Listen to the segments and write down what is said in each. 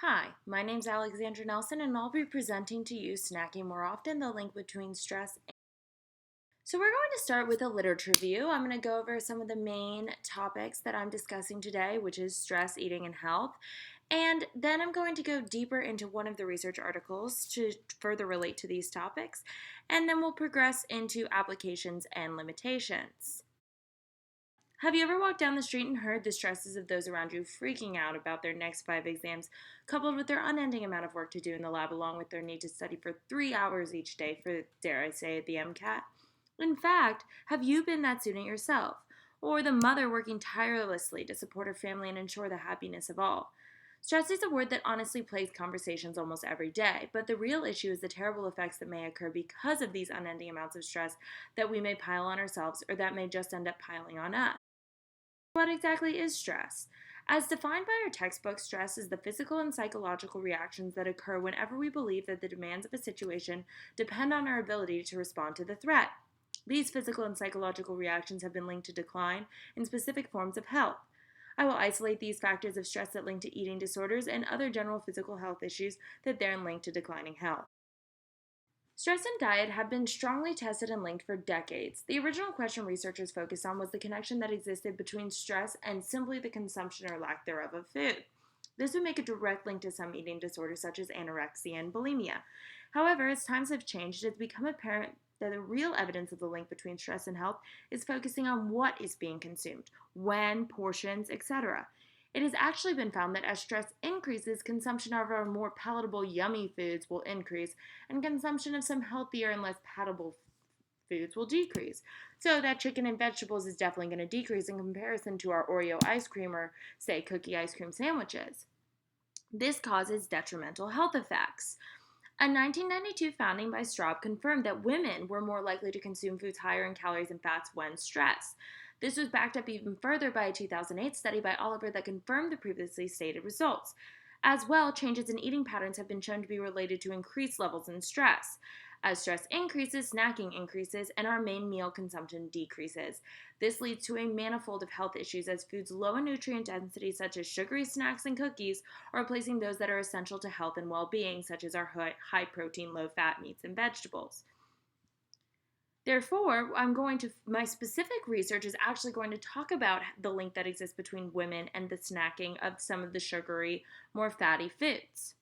Hi, my name's Alexandra Nelson, and I'll be presenting to you Snacking More Often, the link between stress and. So, we're going to start with a literature review. I'm going to go over some of the main topics that I'm discussing today, which is stress, eating, and health. And then I'm going to go deeper into one of the research articles to further relate to these topics. And then we'll progress into applications and limitations. Have you ever walked down the street and heard the stresses of those around you freaking out about their next 5 exams, coupled with their unending amount of work to do in the lab, along with their need to study for 3 hours each day for, dare I say it, the MCAT? In fact, have you been that student yourself? Or the mother working tirelessly to support her family and ensure the happiness of all? Stress is a word that honestly plagues conversations almost every day, but the real issue is the terrible effects that may occur because of these unending amounts of stress that we may pile on ourselves or that may just end up piling on us. What exactly is stress? As defined by our textbook, stress is the physical and psychological reactions that occur whenever we believe that the demands of a situation depend on our ability to respond to the threat. These physical and psychological reactions have been linked to decline in specific forms of health. I will isolate these factors of stress that link to eating disorders and other general physical health issues that therein link to declining health. Stress and diet have been strongly tested and linked for decades. The original question researchers focused on was the connection that existed between stress and simply the consumption or lack thereof of food. This would make a direct link to some eating disorders such as anorexia and bulimia. However, as times have changed, it has become apparent that the real evidence of the link between stress and health is focusing on what is being consumed, when, portions, etc. It has actually been found that as stress increases, consumption of our more palatable, yummy foods will increase, and consumption of some healthier and less palatable foods will decrease. So that chicken and vegetables is definitely going to decrease in comparison to our Oreo ice cream or, say, cookie ice cream sandwiches. This causes detrimental health effects. A 1992 founding by Straub confirmed that women were more likely to consume foods higher in calories and fats when stressed. This was backed up even further by a 2008 study by Oliver that confirmed the previously stated results. As well, changes in eating patterns have been shown to be related to increased levels in stress. As stress increases, snacking increases, and our main meal consumption decreases. This leads to a manifold of health issues as foods low in nutrient density, such as sugary snacks and cookies, are replacing those that are essential to health and well being, such as our high protein, low fat meats and vegetables. Therefore, my specific research is actually going to talk about the link that exists between women and the snacking of some of the sugary, more fatty foods.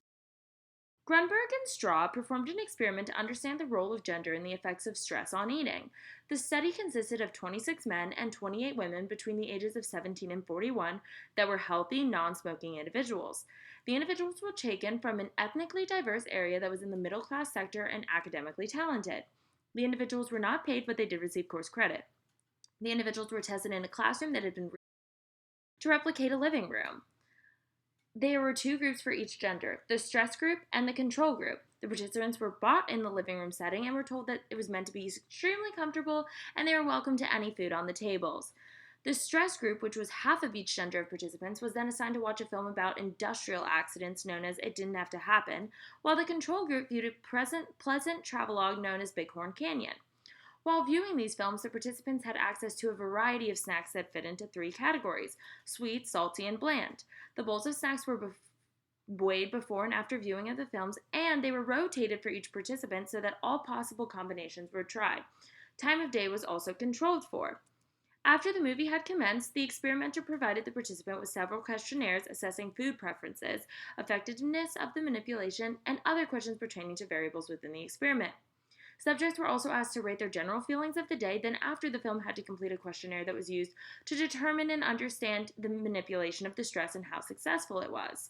Grunberg and Straw performed an experiment to understand the role of gender in the effects of stress on eating. The study consisted of 26 men and 28 women between the ages of 17 and 41 that were healthy, non smoking individuals. The individuals were taken from an ethnically diverse area that was in the middle class sector and academically talented. The individuals were not paid, but they did receive course credit. The individuals were tested in a classroom that had been to replicate a living room. There were two groups for each gender, the stress group and the control group. The participants were brought in the living room setting and were told that it was meant to be extremely comfortable and they were welcome to any food on the tables. The stress group, which was half of each gender of participants, was then assigned to watch a film about industrial accidents known as It Didn't Have to Happen, while the control group viewed a pleasant travelogue known as Bighorn Canyon. While viewing these films, the participants had access to a variety of snacks that fit into three categories: sweet, salty, and bland. The bowls of snacks were weighed before and after viewing of the films, and they were rotated for each participant so that all possible combinations were tried. Time of day was also controlled for. After the movie had commenced, the experimenter provided the participant with several questionnaires assessing food preferences, effectiveness of the manipulation, and other questions pertaining to variables within the experiment. Subjects were also asked to rate their general feelings of the day, then after the film had to complete a questionnaire that was used to determine and understand the manipulation of the stress and how successful it was.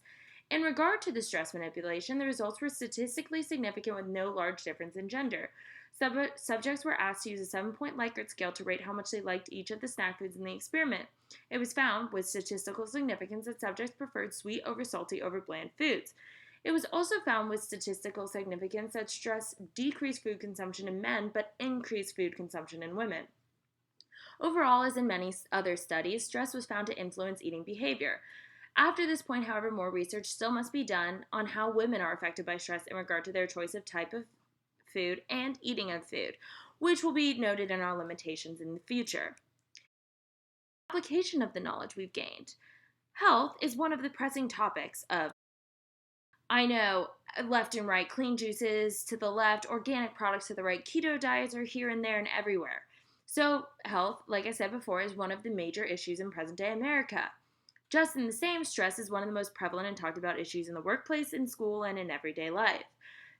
In regard to the stress manipulation, the results were statistically significant with no large difference in gender. Subjects were asked to use a 7-point Likert scale to rate how much they liked each of the snack foods in the experiment. It was found, with statistical significance, that subjects preferred sweet over salty over bland foods. It was also found with statistical significance that stress decreased food consumption in men but increased food consumption in women. Overall, as in many other studies, stress was found to influence eating behavior. After this point, however, more research still must be done on how women are affected by stress in regard to their choice of type of food and eating of food, which will be noted in our limitations in the future. Application of the knowledge we've gained. Health is one of the pressing topics of I know, left and right, clean juices to the left, organic products to the right, keto diets are here and there and everywhere. So, health, like I said before, is one of the major issues in present day America. Just in the same, stress is one of the most prevalent and talked about issues in the workplace, in school, and in everyday life.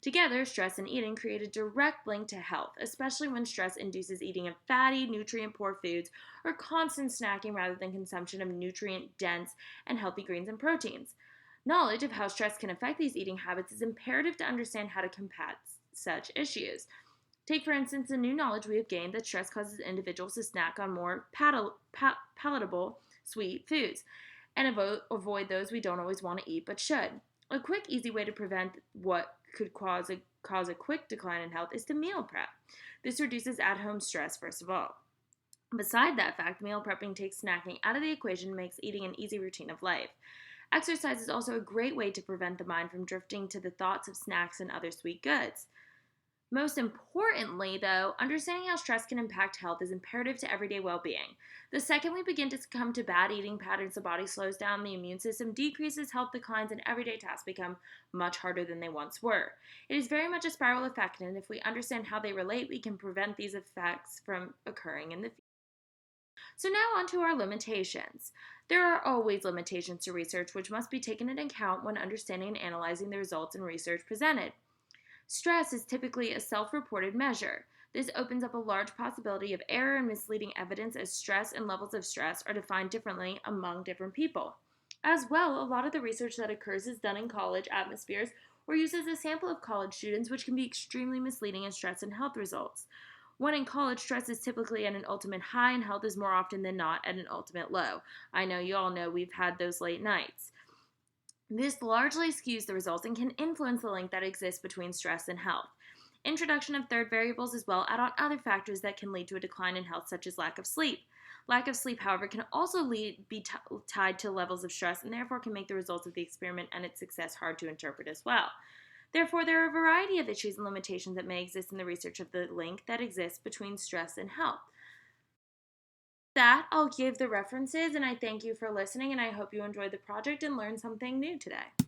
Together, stress and eating create a direct link to health, especially when stress induces eating of fatty, nutrient poor foods or constant snacking rather than consumption of nutrient dense and healthy greens and proteins. Knowledge of how stress can affect these eating habits is imperative to understand how to combat such issues. Take, for instance, the new knowledge we have gained that stress causes individuals to snack on more palatable sweet foods and avoid those we don't always want to eat but should. A quick, easy way to prevent what could cause a quick decline in health is to meal prep. This reduces at home stress, first of all. Beside that fact, meal prepping takes snacking out of the equation and makes eating an easy routine of life. Exercise is also a great way to prevent the mind from drifting to the thoughts of snacks and other sweet goods. Most importantly, though, understanding how stress can impact health is imperative to everyday well being. The second we begin to succumb to bad eating patterns, the body slows down, the immune system decreases, health declines, and everyday tasks become much harder than they once were. It is very much a spiral effect, and if we understand how they relate, we can prevent these effects from occurring in the future. So, now on to our limitations. There are always limitations to research which must be taken into account when understanding and analyzing the results and research presented. Stress is typically a self reported measure. This opens up a large possibility of error and misleading evidence as stress and levels of stress are defined differently among different people. As well, a lot of the research that occurs is done in college atmospheres or uses a sample of college students, which can be extremely misleading in stress and health results. When in college, stress is typically at an ultimate high, and health is more often than not at an ultimate low. I know you all know we've had those late nights. This largely skews the results and can influence the link that exists between stress and health. Introduction of third variables as well add on other factors that can lead to a decline in health, such as lack of sleep. Lack of sleep, however, can also be tied to levels of stress and therefore can make the results of the experiment and its success hard to interpret as well. Therefore, there are a variety of issues and limitations that may exist in the research of the link that exists between stress and health. That I'll give the references, and I thank you for listening, and I hope you enjoyed the project and learned something new today.